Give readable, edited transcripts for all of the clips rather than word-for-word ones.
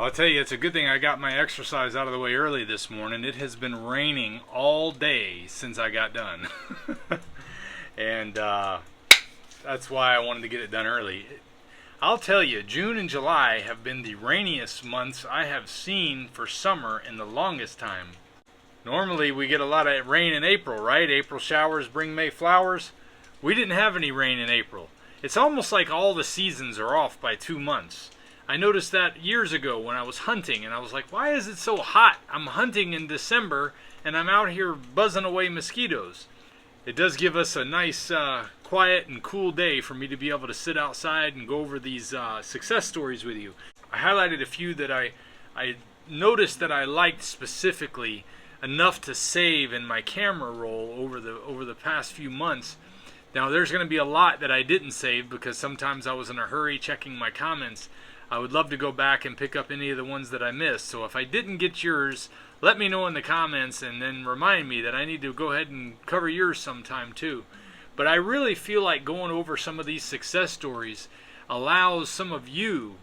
I'll tell you, it's a good thing I got my exercise out of the way early this morning. It has been raining all day since I got done. And that's why I wanted to get it done early. I'll tell you, June and July have been the rainiest months I have seen for summer in the longest time. Normally we get a lot of rain in April, right? April showers bring May flowers. We didn't have any rain in April. It's almost like all the seasons are off by 2 months. I noticed that years ago when I was hunting, and I was like, why is it so hot? I'm hunting in December, and I'm out here buzzing away mosquitoes. It does give us a nice, quiet and cool day for me to be able to sit outside and go over these success stories with you. I highlighted a few that I noticed that I liked specifically enough to save in my camera roll over the past few months. Now, there's going to be a lot that I didn't save because sometimes I was in a hurry checking my comments. I would love to go back and pick up any of the ones that I missed. So if I didn't get yours, let me know in the comments and then remind me that I need to go ahead and cover yours sometime too. But I really feel like going over some of these success stories allows some of you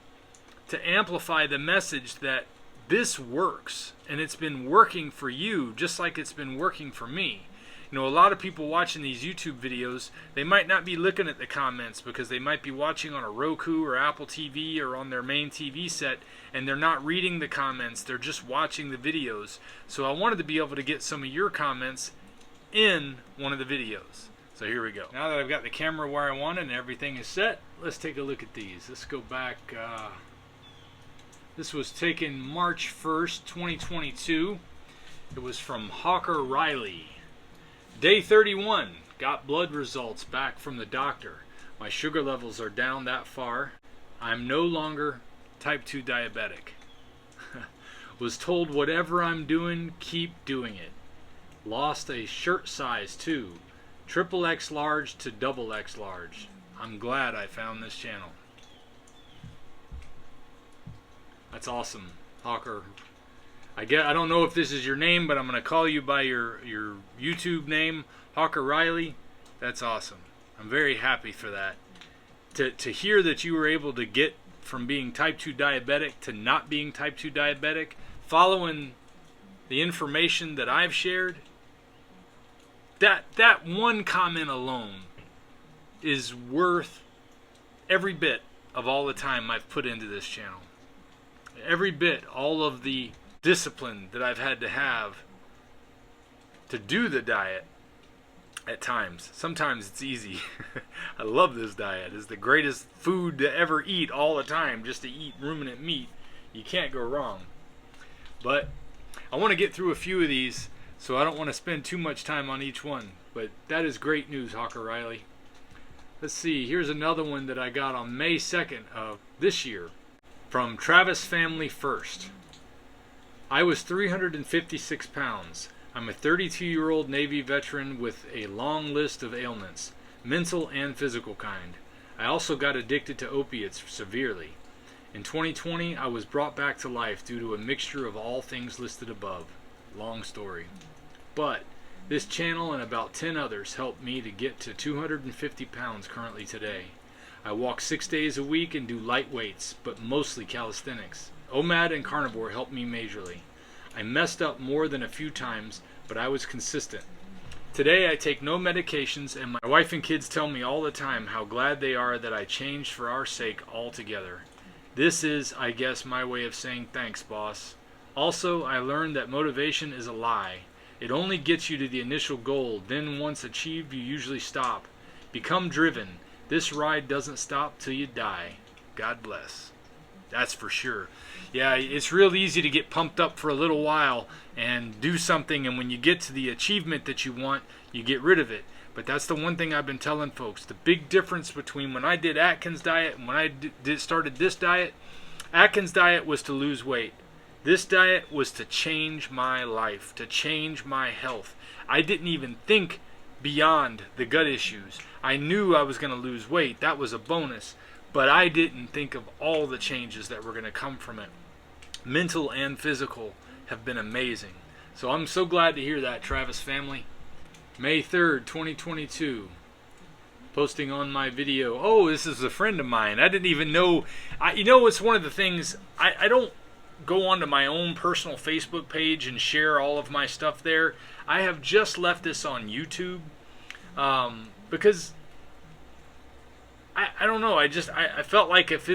to amplify the message that this works, and it's been working for you just like it's been working for me. You know, a lot of people watching these YouTube videos, they might not be looking at the comments because they might be watching on a Roku or Apple TV or on their main TV set, and they're not reading the comments, they're just watching the videos. So I wanted to be able to get some of your comments in one of the videos. So here we go. Now that I've got the camera where I want it and everything is set, let's take a look at these. Let's go back. This was taken March 1st, 2022. It was from Hawker Riley. Day 31, got blood results back from the doctor. My sugar levels are down that far. I'm no longer type 2 diabetic. Was told whatever I'm doing, keep doing it. Lost a shirt size too. XXX large to XX large. I'm glad I found this channel. That's awesome, Hawker. I don't know if this is your name, but I'm going to call you by your YouTube name, Hawker Riley. That's awesome. I'm very happy for that. To hear that you were able to get from being type 2 diabetic to not being type 2 diabetic, following the information that I've shared, that one comment alone is worth every bit of all the time I've put into this channel. Every bit, all of the discipline that I've had to have to do the diet at times. Sometimes it's easy. I love this diet. It's the greatest food to ever eat all the time, just to eat ruminant meat. You can't go wrong. But I want to get through a few of these, so I don't want to spend too much time on each one. But that is great news, Hawker Riley. Let's see, here's another one that I got on May 2nd of this year from Travis Family First. I was 356 pounds. I'm a 32-year-old Navy veteran with a long list of ailments, mental and physical kind. I also got addicted to opiates severely. In 2020, I was brought back to life due to a mixture of all things listed above. Long story. But this channel and about 10 others helped me to get to 250 pounds currently today. I walk 6 days a week and do light weights, but mostly calisthenics. OMAD and Carnivore helped me majorly. I messed up more than a few times, but I was consistent. Today I take no medications, and my wife and kids tell me all the time how glad they are that I changed for our sake altogether. This is, I guess, my way of saying thanks, boss. Also, I learned that motivation is a lie. It only gets you to the initial goal, then once achieved you usually stop. Become driven. This ride doesn't stop till you die. God bless. That's for sure. Yeah, it's real easy to get pumped up for a little while and do something, and when you get to the achievement that you want, you get rid of it. But that's the one thing I've been telling folks. The big difference between when I did Atkins diet and when I started this diet, Atkins diet was to lose weight. This diet was to change my life, to change my health. I didn't even think beyond the gut issues. I knew I was going to lose weight. That was a bonus. But I didn't think of all the changes that were going to come from it. Mental and physical have been amazing. So I'm so glad to hear that, Travis family. May 3rd, 2022. Posting on my video. Oh, this is a friend of mine. I didn't even know. You know, it's one of the things. I don't go onto my own personal Facebook page and share all of my stuff there. I have just left this on YouTube because I don't know. I felt like if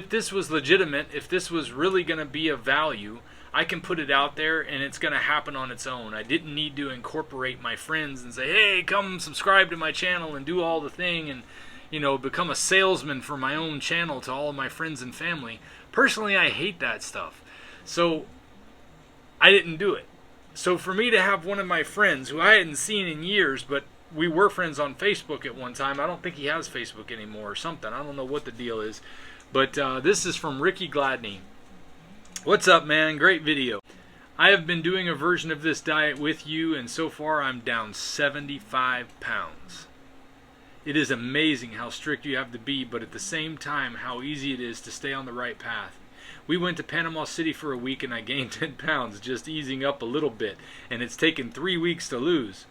this was legitimate, if this was really going to be of value, I can put it out there and it's going to happen on its own. I didn't need to incorporate my friends and say, hey, come subscribe to my channel and do all the thing and, you know, become a salesman for my own channel to all of my friends and family. Personally, I hate that stuff. So I didn't do it. So for me to have one of my friends who I hadn't seen in years, but we were friends on Facebook at one time. I don't think he has Facebook anymore or something. I don't know what the deal is. But this is from Ricky Gladney. What's up, man? Great video. I have been doing a version of this diet with you, and so far I'm down 75 pounds. It is amazing how strict you have to be, but at the same time, how easy it is to stay on the right path. We went to Panama City for a week, and I gained 10 pounds, just easing up a little bit, and it's taken 3 weeks to lose.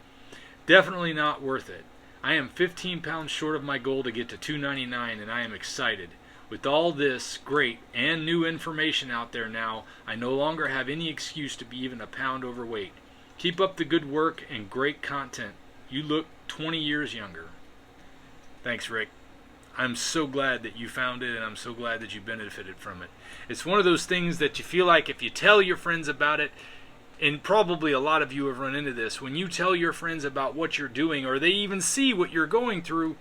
Definitely not worth it. I am 15 pounds short of my goal to get to 299, and I am excited. With all this great and new information out there now, I no longer have any excuse to be even a pound overweight. Keep up the good work and great content. You look 20 years younger. Thanks, Rick. I'm so glad that you found it, and I'm so glad that you benefited from it. It's one of those things that you feel like if you tell your friends about it, and probably a lot of you have run into this, when you tell your friends about what you're doing, or they even see what you're going through,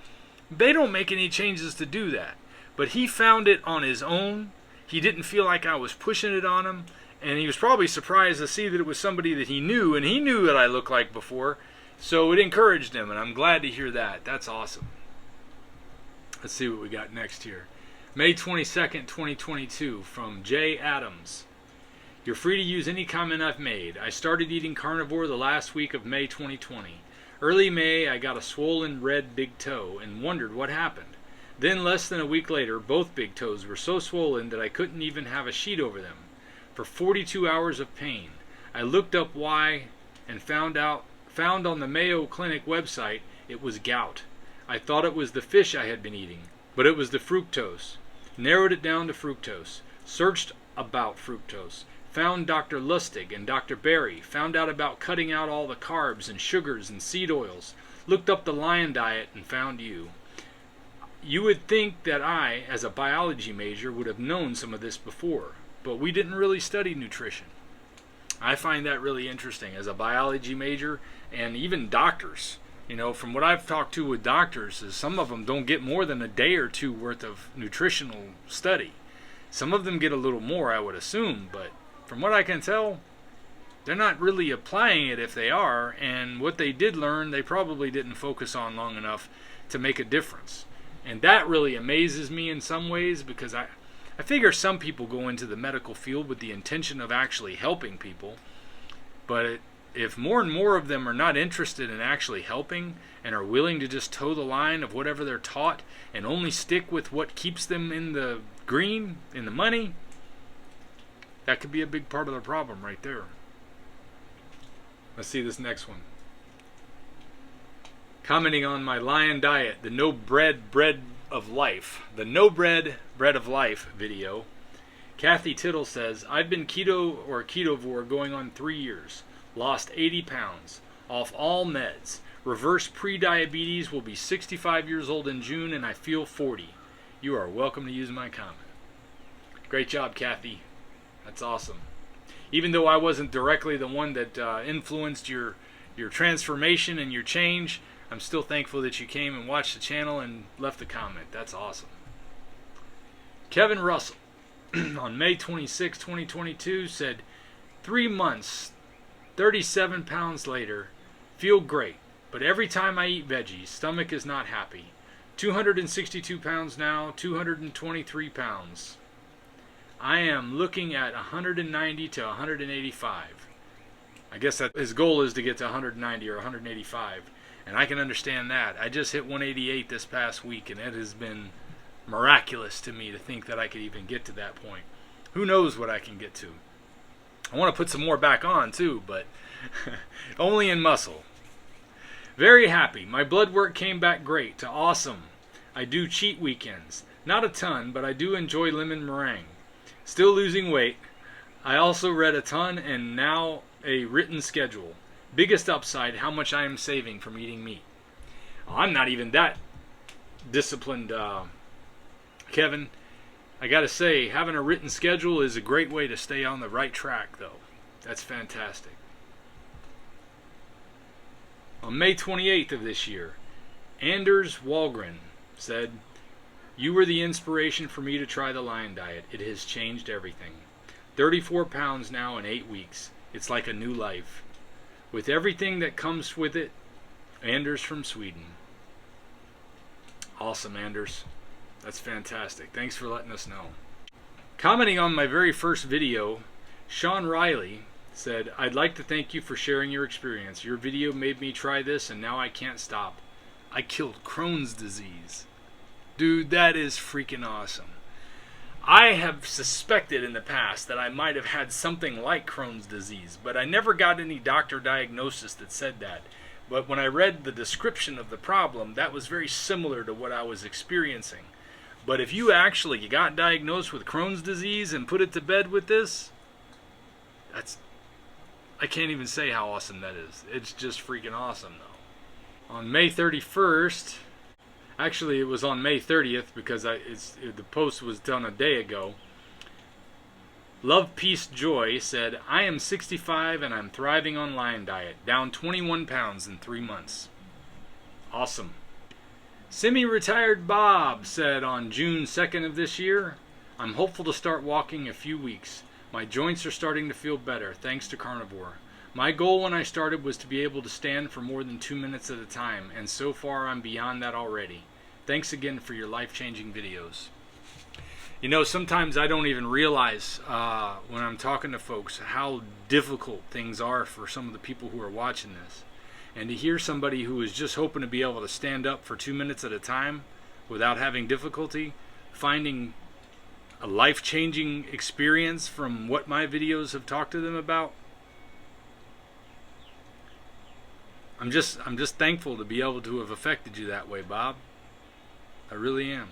they don't make any changes to do that. But he found it on his own. He didn't feel like I was pushing it on him, and he was probably surprised to see that it was somebody that he knew, and he knew that I looked like before, so it encouraged him, and I'm glad to hear that. That's awesome. Let's see what we got next here. May 22nd, 2022, from Jay Adams. You're free to use any comment I've made. I started eating carnivore the last week of May 2020. Early May, I got a swollen red big toe and wondered what happened. Then less than a week later, both big toes were so swollen that I couldn't even have a sheet over them. For 42 hours of pain. I looked up why and found on the Mayo Clinic website it was gout. I thought it was the fish I had been eating, but it was the fructose. Narrowed it down to fructose. Searched about fructose. Found Dr. Lustig and Dr. Berry, found out about cutting out all the carbs and sugars and seed oils, looked up the lion diet and found you. You would think that I, as a biology major, would have known some of this before, but we didn't really study nutrition. I find that really interesting as a biology major, and even doctors. You know, from what I've talked to with doctors, is some of them don't get more than a day or two worth of nutritional study. Some of them get a little more, I would assume, but from what I can tell, they're not really applying it if they are, and what they did learn, they probably didn't focus on long enough to make a difference. And that really amazes me in some ways, because I figure some people go into the medical field with the intention of actually helping people, but if more and more of them are not interested in actually helping and are willing to just toe the line of whatever they're taught and only stick with what keeps them in the green, in the money, that could be a big part of the problem right there. Let's see this next one. Commenting on my lion diet, the no bread of life video, Kathy Tittle says, I've been keto or ketovore going on 3 years. Lost 80 pounds. Off all meds. Reverse pre-diabetes, will be 65 years old in June, and I feel 40. You are welcome to use my comment. Great job, Kathy. That's awesome. Even though I wasn't directly the one that influenced your transformation and your change, I'm still thankful that you came and watched the channel and left a comment. That's awesome. Kevin Russell, on May 26, 2022, said, 3 months, 37 pounds later, feel great, but every time I eat veggies, stomach is not happy. 262 pounds now, 223 pounds. I am looking at 190 to 185. I guess that his goal is to get to 190 or 185, and I can understand that. I just hit 188 this past week, and it has been miraculous to me to think that I could even get to that point. Who knows what I can get to? I want to put some more back on too, but only in muscle. Very happy. My blood work came back great to awesome. I do cheat weekends. Not a ton, but I do enjoy lemon meringue. Still losing weight. I also read a ton and now a written schedule. Biggest upside, how much I am saving from eating meat. I'm not even that disciplined, Kevin. I gotta say, having a written schedule is a great way to stay on the right track, though. That's fantastic. On May 28th of this year, Anders Walgren said, "You were the inspiration for me to try the Lion Diet. It has changed everything. 34 pounds now in 8 weeks. It's like a new life. With everything that comes with it." Anders from Sweden. Awesome, Anders. That's fantastic. Thanks for letting us know. Commenting on my very first video, Sean Riley said, "I'd like to thank you for sharing your experience. Your video made me try this and now I can't stop. I killed Crohn's disease." Dude, that is freaking awesome. I have suspected in the past that I might have had something like Crohn's disease, but I never got any doctor diagnosis that said that. But when I read the description of the problem, that was very similar to what I was experiencing. But if you actually got diagnosed with Crohn's disease and put it to bed with this, I can't even say how awesome that is. It's just freaking awesome, though. On May 31st, actually it was on May 30th because the post was done a day ago. Love, Peace, Joy said, "I am 65 and I'm thriving on Lion Diet. Down 21 pounds in 3 months." Awesome. Semi-retired Bob said on June 2nd of this year, "I'm hopeful to start walking in a few weeks. My joints are starting to feel better, thanks to Carnivore. My goal when I started was to be able to stand for more than 2 minutes at a time, and so far I'm beyond that already. Thanks again for your life-changing videos." You know, sometimes I don't even realize when I'm talking to folks how difficult things are for some of the people who are watching this. And to hear somebody who is just hoping to be able to stand up for 2 minutes at a time without having difficulty, finding a life-changing experience from what my videos have talked to them about, I'm just thankful to be able to have affected you that way, Bob. I really am.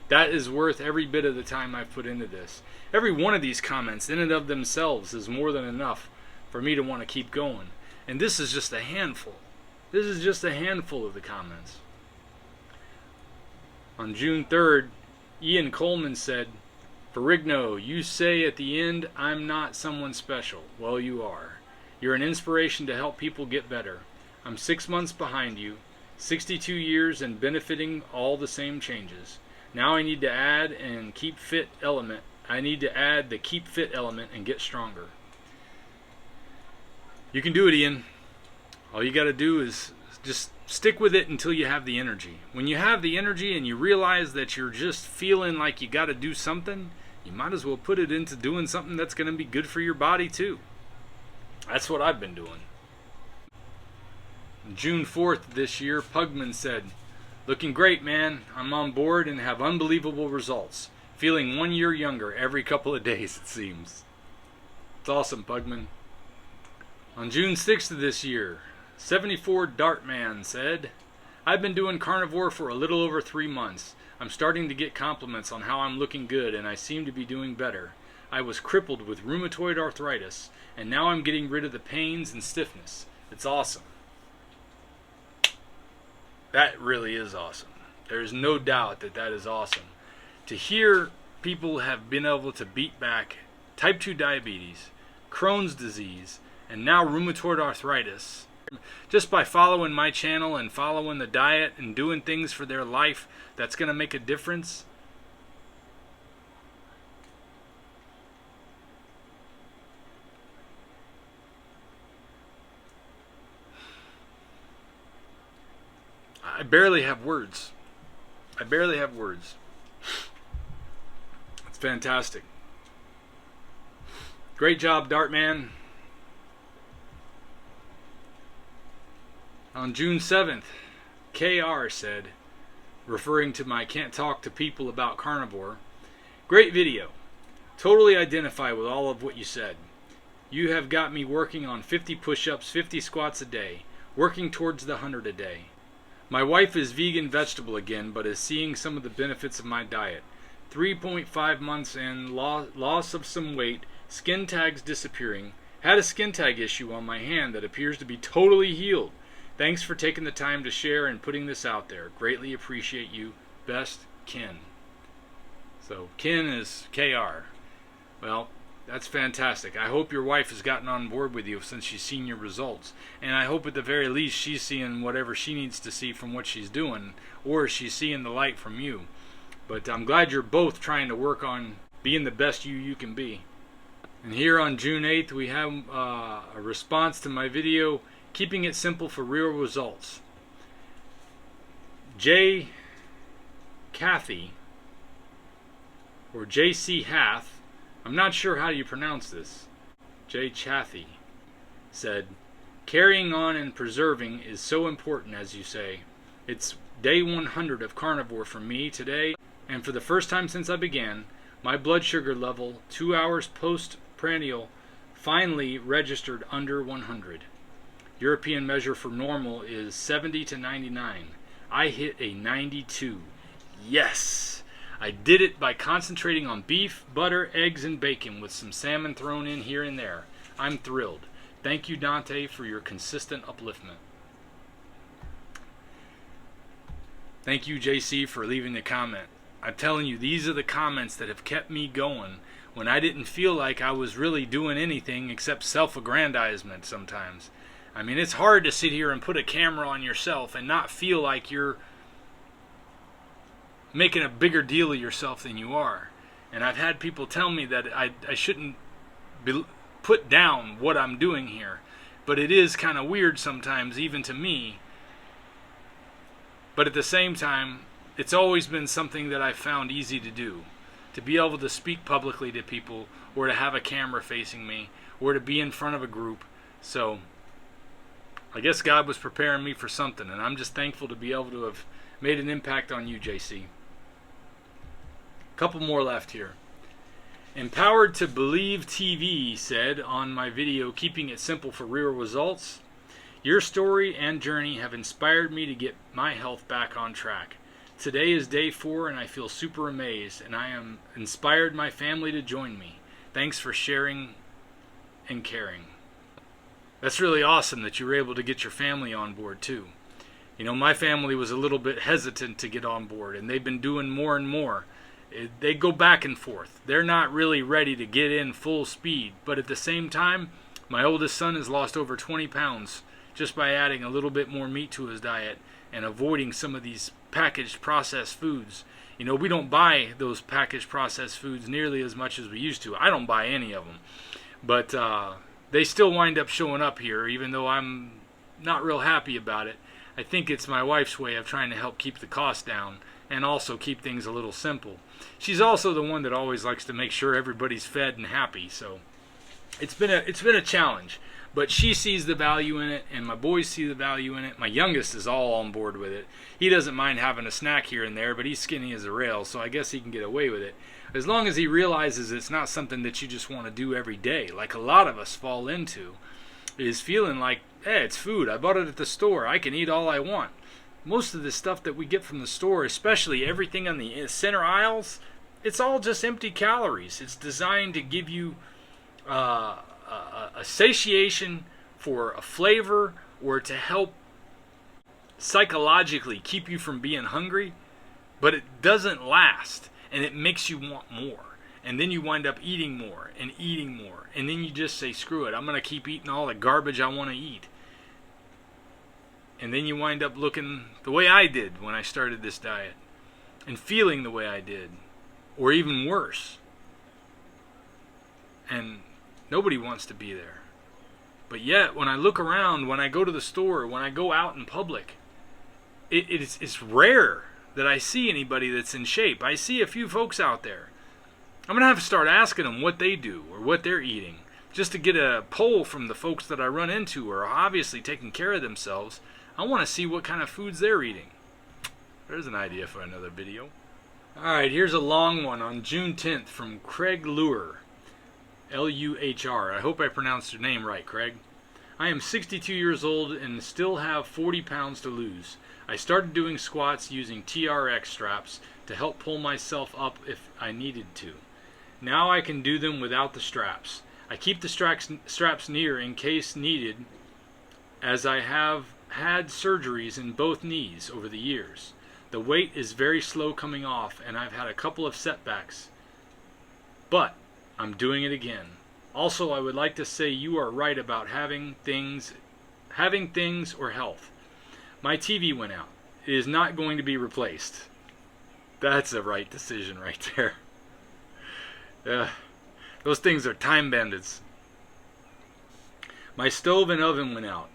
That is worth every bit of the time I've put into this. Every one of these comments in and of themselves is more than enough for me to want to keep going. And this is just a handful. This is just a handful of the comments. On June 3rd, Ian Coleman said, "Ferrigno, you say at the end, I'm not someone special. Well, you are. You're an inspiration to help people get better. I'm 6 months behind you, 62 years and benefiting all the same changes. Now I need to add and keep fit element. I need to add the keep fit element and get stronger." You can do it, Ian. All you got to do is just stick with it until you have the energy. When you have the energy and you realize that you're just feeling like you got to do something, you might as well put it into doing something that's going to be good for your body too. That's what I've been doing. On June 4th this year, Pugman said, "Looking great, man. I'm on board and have unbelievable results. Feeling 1 year younger every couple of days, it seems." It's awesome, Pugman. On June 6th of this year, 74 Dartman said, "I've been doing Carnivore for a little over 3 months. I'm starting to get compliments on how I'm looking good and I seem to be doing better. I was crippled with rheumatoid arthritis and now I'm getting rid of the pains and stiffness. It's awesome." That really is awesome. There's no doubt that that is awesome. To hear people have been able to beat back type 2 diabetes, Crohn's disease, and now rheumatoid arthritis, just by following my channel and following the diet and doing things for their life that's going to make a difference. I barely have words. I barely have words. It's fantastic. Great job, Dartman. On June 7th, KR said, referring to my Can't Talk to People About Carnivore, "Great video. Totally identify with all of what you said. You have got me working on 50 push-ups, 50 squats a day, working towards the 100 a day. My wife is vegan vegetable again, but is seeing some of the benefits of my diet. 3.5 months in, loss of some weight, Skin tags disappearing. Had a skin tag issue on my hand that appears to be totally healed. Thanks for taking the time to share and putting this out there. Greatly appreciate you. Best, Ken. So Ken is KR. Well, that's fantastic. I hope your wife has gotten on board with you since she's seen your results. And I hope at the very least she's seeing whatever she needs to see from what she's doing, or she's seeing the light from you. But I'm glad you're both trying to work on being the best you can be. And here on June 8th we have a response to my video, Keeping It Simple for Real Results. J. Cathy, or J.C. Hath, I'm not sure how you pronounce this, J. Chathy, said, carrying on and preserving is so important, as you say. It's day 100 of carnivore for me today, and for the first time since I began, my blood sugar level 2 hours post-prandial finally registered under 100. European measure for normal is 70 to 99. I hit a 92. Yes! I did it by concentrating on beef, butter, eggs, and bacon with some salmon thrown in here and there. I'm thrilled. Thank you, Dante, for your consistent upliftment. Thank you, JC, for leaving the comment. I'm telling you, these are the comments that have kept me going when I didn't feel like I was really doing anything except self-aggrandizement sometimes. I mean, it's hard to sit here and put a camera on yourself and not feel like you're making a bigger deal of yourself than you are. And I've had people tell me that I shouldn't put down what I'm doing here. But it is kind of weird sometimes, even to me. But at the same time, it's always been something that I've found easy to do. To be able to speak publicly to people, or to have a camera facing me, or to be in front of a group. So I guess God was preparing me for something, and I'm just thankful to be able to have made an impact on you, JC. Couple more left here. Empowered to Believe TV said on my video, Keeping It Simple for Real Results, your story and journey have inspired me to get my health back on track. Today is day 4 and I feel super amazed, and I am inspired my family to join me. Thanks for sharing and caring. That's really awesome that you were able to get your family on board too. You know, my family was a little bit hesitant to get on board, and they've been doing more and more. They go back and forth. They're not really ready to get in full speed, but at the same time, my oldest son has lost over 20 pounds just by adding a little bit more meat to his diet and avoiding some of these packaged processed foods. You know, we don't buy those packaged processed foods nearly as much as we used to. I don't buy any of them. But they still wind up showing up here, even though I'm not real happy about it. I think it's my wife's way of trying to help keep the cost down and also keep things a little simple. She's also the one that always likes to make sure everybody's fed and happy, so it's been a challenge. But she sees the value in it, and my boys see the value in it. My youngest is all on board with it. He doesn't mind having a snack here and there, but he's skinny as a rail, so I guess he can get away with it. As long as he realizes it's not something that you just want to do every day, like a lot of us fall into, is feeling like, hey, it's food. I bought it at the store. I can eat all I want. Most of the stuff that we get from the store, especially everything on the center aisles, it's all just empty calories. It's designed to give you a satiation for a flavor, or to help psychologically keep you from being hungry, but it doesn't last, and it makes you want more. And then you wind up eating more, and then you just say, screw it, I'm going to keep eating all the garbage I want to eat. And then you wind up looking the way I did when I started this diet, and feeling the way I did, or even worse. And nobody wants to be there. But yet, when I look around, when I go to the store, when I go out in public, it's rare that I see anybody that's in shape. I see a few folks out there. I'm going to have to start asking them what they do or what they're eating, just to get a poll from the folks that I run into who are obviously taking care of themselves. I want to see what kind of foods they're eating. There's an idea for another video. Alright, here's a long one on June 10th from Craig Luhr. L-U-H-R. I hope I pronounced your name right, Craig. I am 62 years old and still have 40 pounds to lose. I started doing squats using TRX straps to help pull myself up if I needed to. Now I can do them without the straps. I keep the straps near in case needed, as I have had surgeries in both knees over the years. The weight is very slow coming off, and I've had a couple of setbacks, but I'm doing it again. Also, I would like to say you are right about having things or health. My TV went out. It is not going to be replaced. That's a right decision right there. Those things are time bandits. My stove and oven went out.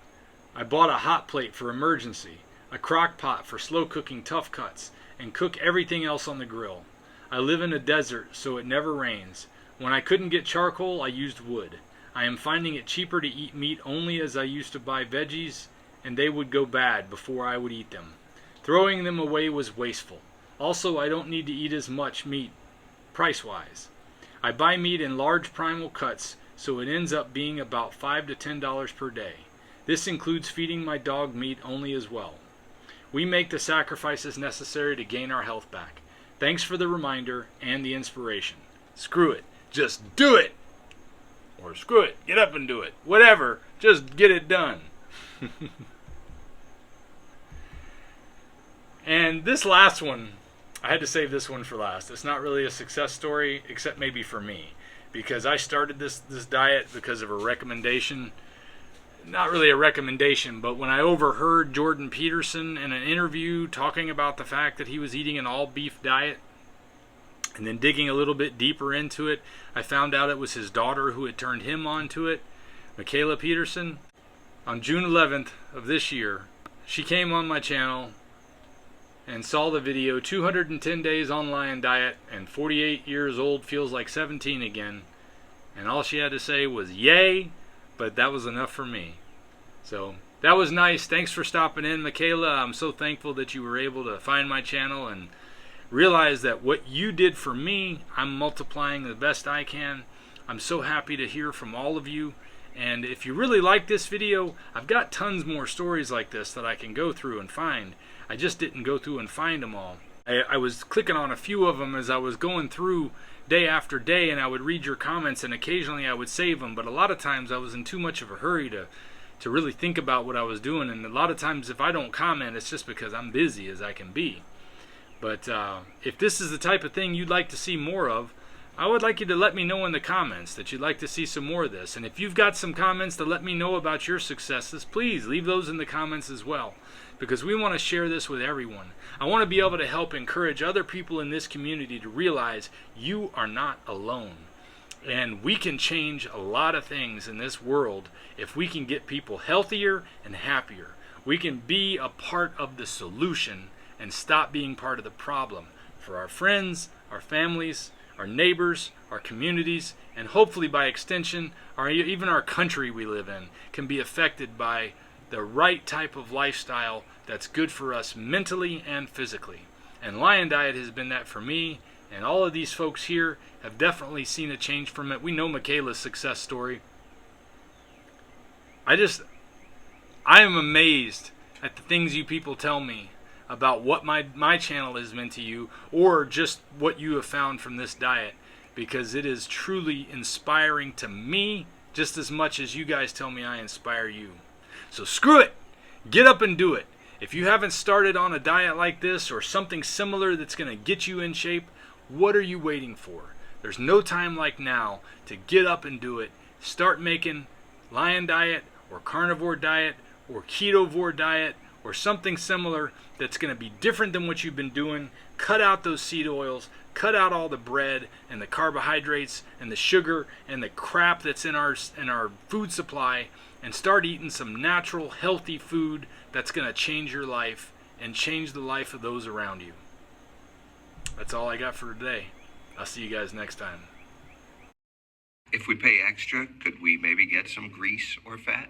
I bought a hot plate for emergency, a crock pot for slow cooking tough cuts, and cook everything else on the grill. I live in a desert, so it never rains. When I couldn't get charcoal, I used wood. I am finding it cheaper to eat meat only, as I used to buy veggies and they would go bad before I would eat them. Throwing them away was wasteful. Also, I don't need to eat as much meat price-wise. I buy meat in large primal cuts, so it ends up being about $5 to $10 per day. This includes feeding my dog meat only as well. We make the sacrifices necessary to gain our health back. Thanks for the reminder and the inspiration. Screw it. Just do it! Or screw it. Get up and do it. Whatever. Just get it done. And this last one, I had to save this one for last. It's not really a success story, except maybe for me, because I started this diet because of a recommendation. Not really a recommendation, but when I overheard Jordan Peterson in an interview talking about the fact that he was eating an all-beef diet, and then digging a little bit deeper into it, I found out it was his daughter who had turned him on to it, Mikhaila Peterson. On June 11th of this year, she came on my channel and saw the video, 210 days on lion diet, and 48 years old feels like 17 again. And all she had to say was, yay, but that was enough for me. So that was nice. Thanks for stopping in, Mikhaila. I'm so thankful that you were able to find my channel and realize that what you did for me, I'm multiplying the best I can. I'm so happy to hear from all of you. And if you really like this video, I've got tons more stories like this that I can go through and find. I just didn't go through and find them all. I was clicking on a few of them as I was going through day after day, and I would read your comments, and occasionally I would save them, but a lot of times I was in too much of a hurry to really think about what I was doing, and a lot of times if I don't comment, it's just because I'm busy as I can be. But if this is the type of thing you'd like to see more of, I would like you to let me know in the comments that you'd like to see some more of this. And if you've got some comments to let me know about your successes, please leave those in the comments as well, because we want to share this with everyone. I want to be able to help encourage other people in this community to realize you are not alone. And we can change a lot of things in this world if we can get people healthier and happier. We can be a part of the solution and stop being part of the problem for our friends, our families, our neighbors, our communities, and hopefully by extension, even our country we live in can be affected by the right type of lifestyle that's good for us mentally and physically. And Lion Diet has been that for me, and all of these folks here have definitely seen a change from it. We know Mikhaila's success story. I am amazed at the things you people tell me about what my channel has meant to you, or just what you have found from this diet, because it is truly inspiring to me just as much as you guys tell me I inspire you. So screw it! Get up and do it. If you haven't started on a diet like this or something similar that's going to get you in shape, what are you waiting for? There's no time like now to get up and do it. Start making Lion Diet or Carnivore Diet or Ketovore Diet or something similar that's going to be different than what you've been doing. Cut out those seed oils, cut out all the bread and the carbohydrates and the sugar and the crap that's in our food supply, and start eating some natural, healthy food that's going to change your life and change the life of those around you. That's all I got for today. I'll see you guys next time. If we pay extra, could we maybe get some grease or fat?